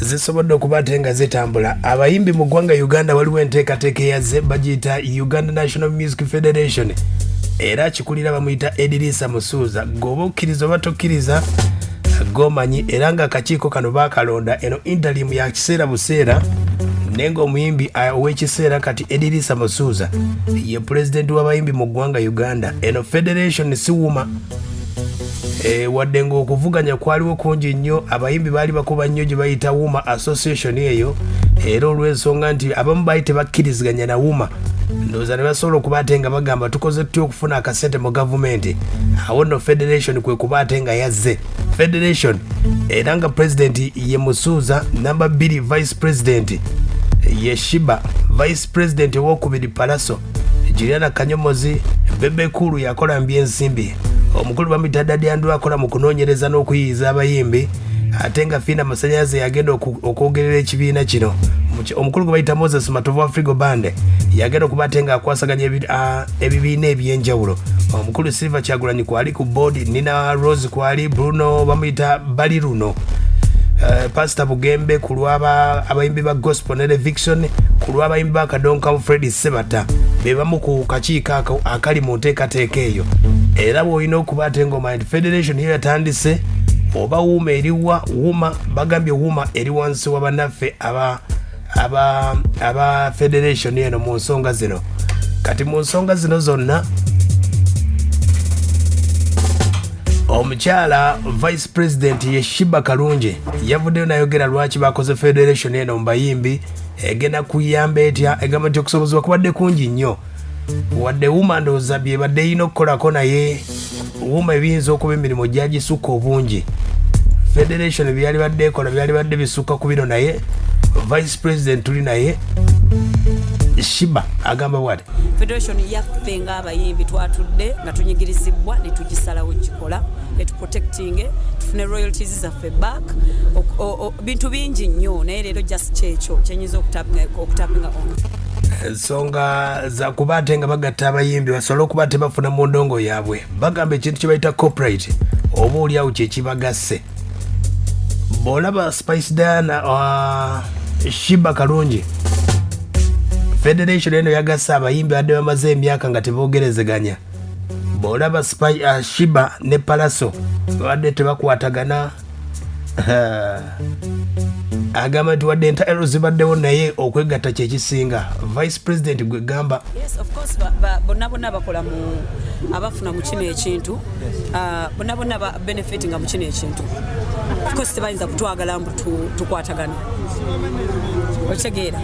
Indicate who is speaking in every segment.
Speaker 1: zisobodde okubate nga zitambula. Abayimbi mu ggwanga Uganda waliwo enteekateeka eyazze bagiyita Uganda National Music Federation era kikulira bamuyita Edirisa Musuuza. Gwoba okkiriza oba tokkiriza gomanyi era nga akakiiko kano baakalonda eno interim ya kiseera buseera nenga omuyimbi ow'ekiseera kati Edirisa Musuuza ye pulezidenti w'abayimbi mu ggwanga Uganda. Eno Federation siwuma wadde ng'okuvuganya kwaliwo kungi nnyo. Abayimbi baali bakuba nnyo gye bayita Wuma Association eyo era olw'ensonga nti abamu baali tebakkiriziganya na Wuma ndowooza ne basobola okuba ate nga bagamba tukoze tutya okufuna akasente mu gavumenti. Awo nno Federation kwe kuba ate nga yazze Federation era nga president ye Musuuza, number 2 vice president ye Sheebah, vice president owokubiri Palaso Juliana Kanyomozi, Bebe Kulu yakola mbyensimbi, omukulu bamuyita Daddy Andrew akola mu kunoonyereza n'okuyiyiza abayimbi ate nga Fina Masanyaze yagenda okwogerera ekibiina kino. Omukulu gwe bayita Moses Matovu wa Frigo Band yagenda okuba ate nga akwasaganya ebibiina ebyenjawulo. Omukulu Silver Kyagulanyi kwali ku board, Nina Rose kwali, Bruno bamuyita Baliruno, Pastor Bugembe ku lw'aba abayimbi ba gospel ne Viction, ku lw'abayimbi ba Kadonka Freddy Sebata be bamu ku kakiiko ako akali mu nteekateeka eyo. Era bw'olina okuba ate ng'omanyi Federation yo yatandise oba Wuma eriwa Wuma bagambye Wuma eri wansi wa bannaffe aba Federation eno mu nsonga zino. Kati mu nsonga zino zonna omukyala vice president ye Sheebah Kalungi yavuddeyo nayogera lwaki bakoze Federation eno mu bayimbi egenda kuyamba etya, egamba nti okusobozebwa kubadde kungi nnyo wadde Wuma ndowooza bye badde yina okukolako naye Wuma ebiyinza okuba emirimu gyagisukka obungi. Federation byali badde ekola byali badde bisukka ku bino naye vice president tuli naye Sheebah agamba bwati
Speaker 2: Federation yaffe nga abayimbi twatudde nga tunyigirizibwa ne tugisalawo kikola ne tuprotecting tufune royalties zaffe back bintu bingi nnyo naye leero just kyekyo kyenyiza okutapinga on
Speaker 1: ensonga za kuba ate nga bagatta abayimbi basobole okuba tebafuna mu ndongo yaabwe. Bagamba ekintu kye bayita corporate oba oliawo kyekibagasse. Bw'olaba Spice Diana Sheebah Kalungi Federation eno yagasse abayimbi badde bamaze emyaka nga teboogerezeganya. Bw'olaba Sheebah ne Palaso badde tebakwatagana. Agamba nti wadde entairo zibaddewo naye okwegatta kyekisinga. Vice president gwe gamba
Speaker 2: yes of course bonna bakola mu abafuna mu kino ekintu bonna benefiting mu kino ekintu. Of course tebayinza kutwagala mbu tukwatagana okitegeera.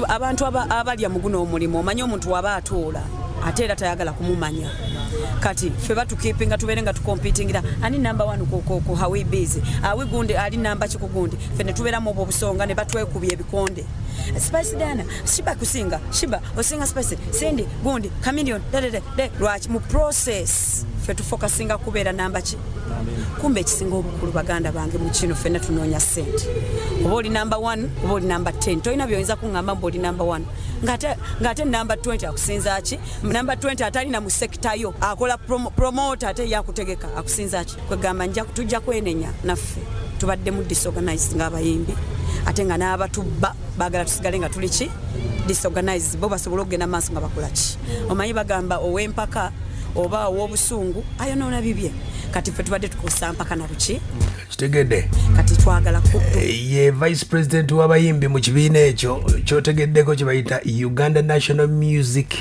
Speaker 2: Abantu abalya mu guno omulimu omanyi omuntu waba atoola ate era tayagala kumumanya. Kati ffe batukipinga tubeere nga tukompitingira ani number 1 ku how we busy awi gundi ali namba kikugundi ffe ne tubeeramu obwo obusonga ne batwekubya ebikonde. Spice Diana Sheebah kusinga Sheebah osinga Spice Cindy gundi Chameleon lwaki mu process ffe tufokasinga kubeera namba ki. Kumbe ekisinga obukulu baganda bange mu kino ffenna tunoonya ssente. Oba oli number 1 oba oli number 10 tolina by'oyinza kuŋŋamba mbu oli number 1 ng'ate number 20 akusinza ki. Number 20 atalina mu sekita yo akola promoter ate yakutegeka akusinza ki. Kwegamba tujja kwenenya naffe tubadde mu disorganized ng'abayimbi ate nga n'abatubba baagala tusigale nga tuli ki disorganized bo basobola okugenda maaso nga bakola ki. Omanyi bagamba ow'empaka oba ow'obusungu ayonoona bibye. Kati ffe tubadde tukosa mpaka na luki
Speaker 1: kitegedde
Speaker 2: kati twagala
Speaker 1: ye vice president w'abayimbi mu kibiina ekyo kyotegeddeko kye bayita Uganda National Music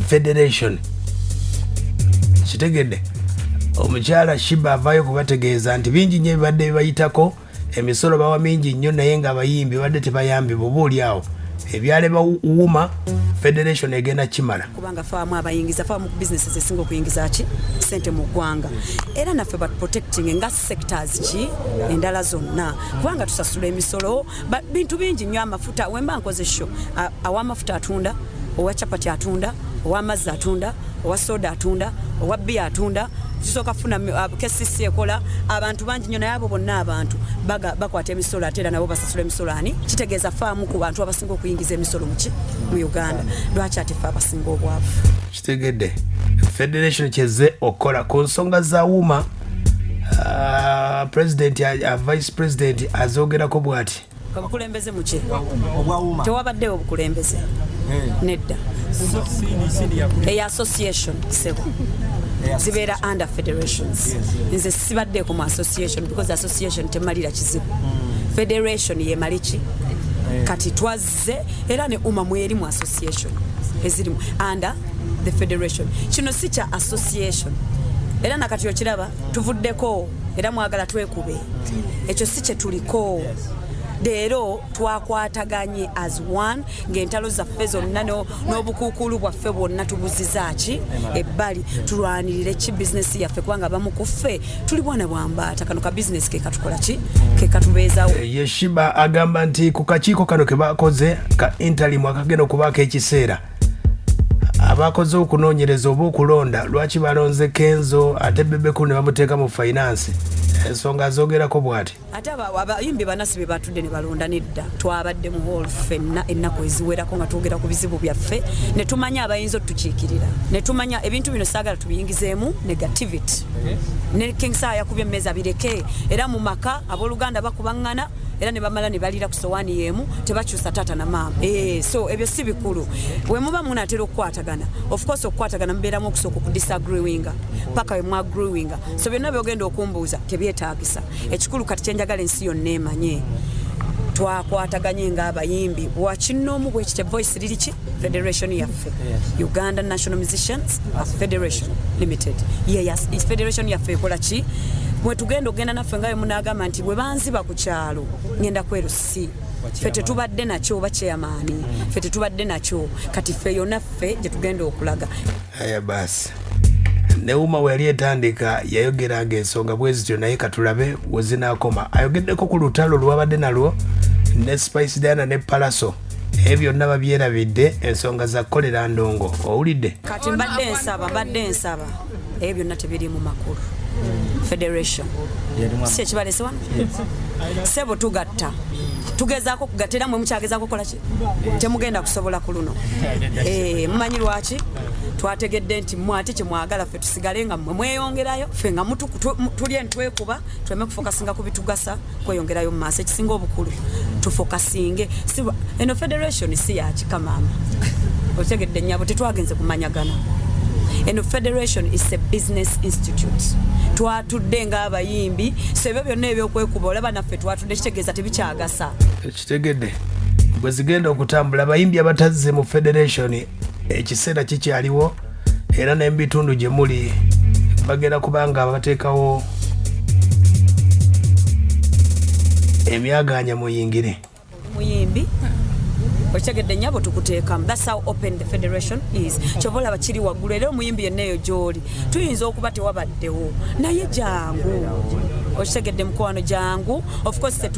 Speaker 1: Federation. Kitegedde omukyala Sheebah avaayo kubategeeza nti bingi nnyo ebibadde bibayitako, emisolo bawa mingi nnyo naye nga abayimbi badde tebayambibwa oba oli awo ebyaleba Wuma Federation egenda kimala
Speaker 2: kubanga faamu abayingiza faamu ku businesses esinga okuyingiza ki sente mu ggwanga era naffe bat protecting nga sectors ki endala zonna kubanga tusasula emisolo bintu bingi nnyo amafuta wemba nkoze show aw'amafuta atunda owa chapati atunda owa mazzi atunda owa soda atunda owa bia atunda tusoka funa KCC ekola abantu bangi nnyo naye abo bonna abantu bakwata emisolo ate era nabo basasula emisolo ani kitegeeza faamu ku bantu abasinga okuyingiza emisolo mu Uganda lwaki ate ffe abasinga obwavu.
Speaker 1: Kitegedde Federation kyezze okola ku nsonga za Wuma president vice president azogerako bwati
Speaker 2: obukulembeze muki tewabaddewo obukulembeze nedda association sebo zibeera under federations nze sibaddeeko mu association because association temalira kizibu federation yemaliki kati twazze era ne umamu eri mu association ezirimu under the federation kino si kya association era nakati okiraba tuvuddeko era mwagala twekube ekyo si kye tuliko leero twakwataganye as one ng'entalo zaffe zonna n'obukuukulu bwaffe bwonna tubuzizaaki ebbali tulwanirire ki bizinesi yaffe kubanga bamu ku ffe tuli bwana bwambaata kano ka bizinesi ke katukola ki ke katubeezawo.
Speaker 1: Ye Sheebah agamba nti ku kakiiko kano ke bakoze ka interim akagenda okubaako ekiseera abakoze okunoonyereza oba okulonda lwaki balonze Kenzo ate Bebeku ne bamuteeka mu finance ensonga azogerako bwati
Speaker 2: ate abayimbi banasi be batudde ne balonda nedda twabadde mu hall ffenna ennaku eziwerako nga twogera ku bizibu byaffe ne tumanya abayinza otukiikirira ne tumanya ebintu bino saagala tubiyingizeemu negativity ne King SAHA yakubye emmeeza bireke era mu maka abooluganda bakubaŋŋana era ne bamala ne balira ku sowaani y'emu tebakyusa taata na maama so ebyo si bikulu we muba munaatera okukwatagana of course okukwatagana mubeeramu okusooka okudisagreewinga paka we mwagreewinga so byonna byogenda okumbuuza tebyetaagisa ekikulu kati kyenjagala ensi yonna emanye twakwataganye ng'abayimbi wakinnoomu bwekite voice liri ki federation yaffe Uganda National Musicians Federation Limited yes federation yaffe ekola ki mwe tugenda ogenda naffe nga bwe munaagamba nti bwe banziba ku kyalo ngenda kwerusi ffe tetubadde nakyo oba kyeyamaani ffe tetubadde nakyo kati ffe yonna ffe gye tugenda okulaga
Speaker 1: aya basi neuma we yali etandika yayogeranga ensonga bwe zityo naye katulabe we zinaakoma ayogeddeko ku lutalo lwabadde nalwo ne Spice Diana ne Palaso ebyo byonna babyerabidde ensonga za kolera ndongo owulidde
Speaker 2: kati mbadde nsaba ebyo byonna tebiri mu makulu federation si ekibalese wano sebo tugatta tugezaako kugatera mwe mukyagezaako kola ki temugenda kusobola ku luno mumanyi lwaki twategedde nti mwate kye mwagala ffe tusigale nga mweyongerayo ffe nga tulye ntwekuba tuleme kufokasinga ku bitugasa kweyongerayo mu maaso ekisinga obukulu tufokasinge eno federation si yakika maama otegedde nnyabo tetwagenze kumanyagana eno federation is a business institute twatudde ng'abayimbi so ebyo byonna ebyokwekuba olaba naffe twatudde kitegeeza tebikyagasa
Speaker 1: kitegedde bwe zigenda okutambula abayimbi abatazze mu federation ekiseera kikyaliwo era n'ebitundu gye muli bagenda kubanga abateekawo emyaganya muyingire
Speaker 2: muyimbi okitegedde nnyabo tukuteekamu that's how open the federation is kyova olaba kiri waggulu era omuyimbi yenna eyo gy'oli tuyinza okuba tewabaddewo naye jangu okitegedde mukwano jangu of course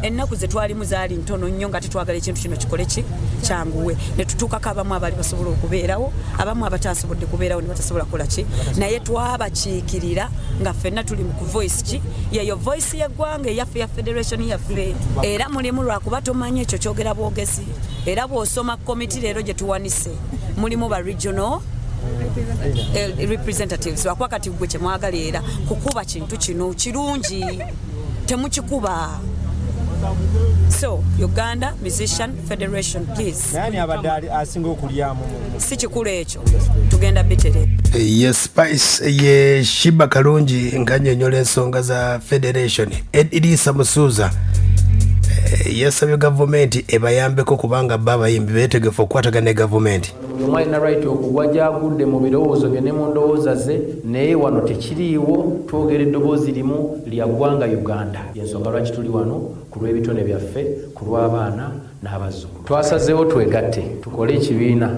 Speaker 2: ennaku ze twalimu zaali ntono nnyo nga tetwagala ekintu kino kikole ki kyanguwe ne tutuukako abamu abaali basobola okubeerawo abamu abatasobodde kubeerawo ne batasobola kukola ki naye twabakiikirira nga ffenna tuli mu ku voice ki yeyo voice y'eggwanga eyaffe ya federation yaffe era mulimu lwakuba tomanya ekyo kyogera bwogezi era bw'osoma komiti leero gye tuwanise mulimu ba regional representatives lwakuba kati gwe kye mwagala era kukuba kintu kino kirungi temukikuba so Uganda Musician Federation please
Speaker 3: nani abadde asinga okulyamu
Speaker 2: si kikulu ekyo tugenda bitere
Speaker 1: yes Spice ye Sheebah kalungi nganyonyola ensonga za federation Edisa Musuuza yasabye gavumenti ebayambeko kubanga babayimbi beetegefu okukwatagana ne gavumenti
Speaker 4: omwalina right okugwa gyagudde mu birowoozo bye ne mu ndowooza ze naye wano tekiriiwo twogera eddoboozi limu lya ggwanga Uganda yensonga lwaki tuli wano ku lw'ebitone byaffe ku lw'abaana n'abazzukulu twasazeewo twegatte tukole ekibiina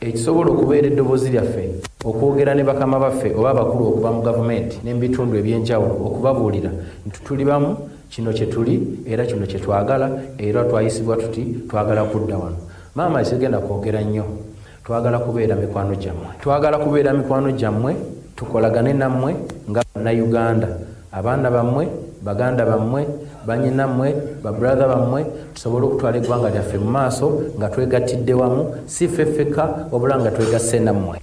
Speaker 4: ekisobola okubeera eddoboozi lyaffe okwogera ne bakama baffe oba abakulu okuva mu gavumenti n'ebitundu ebyenjawulo okubabuulira nti tuli bamu kino kye tuli era kino kye twagala era twayisibwa tuti twagala kudda wano maama esigenda kwogera nnyo twagala kubeera mikwano gyammwe tukolagane nammwe nga bannayuganda abaana bammwe baganda bammwe banyinammwe babrother bammwe tusobole okutwala eggwanga lyaffe mu maaso nga twegattidde wamu si ffeffeka wabula nga twegasse nammwe